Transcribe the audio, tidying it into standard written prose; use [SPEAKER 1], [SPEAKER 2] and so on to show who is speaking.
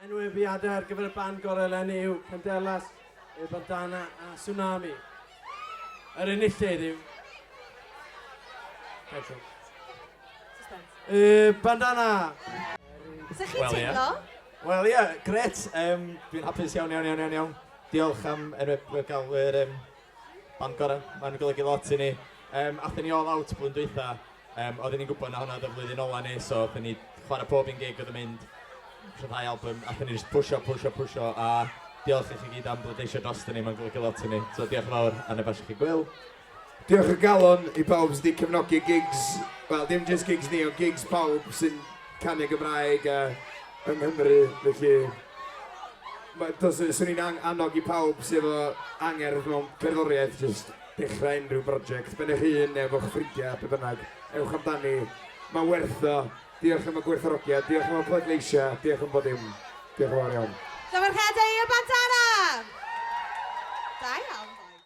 [SPEAKER 1] Enwebiadau ar gyfer y band gorau eleni yw Candelas, Bandana a Tsunami. Yr enillydd yw... Bandana!
[SPEAKER 2] Sa'ch chi'n teimlo?
[SPEAKER 3] Wel ie, gret. Dwi'n hapus iawn. Diolch am gael yr band gorau. Mae'n golygu lot i ni. Athyn ni all out blwyddyn dwytha. Oedden ni'n gwybod na hwnna oedd y flwyddyn ola ni, so oedden ni chwarae pob un gig oedd yn mynd. Rhyddhau album, athyn ni just pwysio, a diolch i chi gyd am bleidleisio drosto ni, mae'n golygu lot i ni. So diolch yn fawr, a ne bach i chi gwyl.
[SPEAKER 4] Diolch y galon i pawb sydd wedi cefnogi gigs, wel dim just gigs ni, ond gigs pawb sy'n canu Gymraeg yng Nghymru, felly... Swn i'n annog i pawb sydd efo angerdd mewn cerddoriaeth, just dechrau unrhyw brosiect, ben eich hun neu efo'ch ffrindiau, be bynnag, ewch amdani, mae'n werth o. Diolch am y gwerthorogiad, diolch am y pleidleisiau, diolch am bod dim. Diolch yn fawr iawn.
[SPEAKER 2] Dyma'r chedau y Bandana! Da iawn.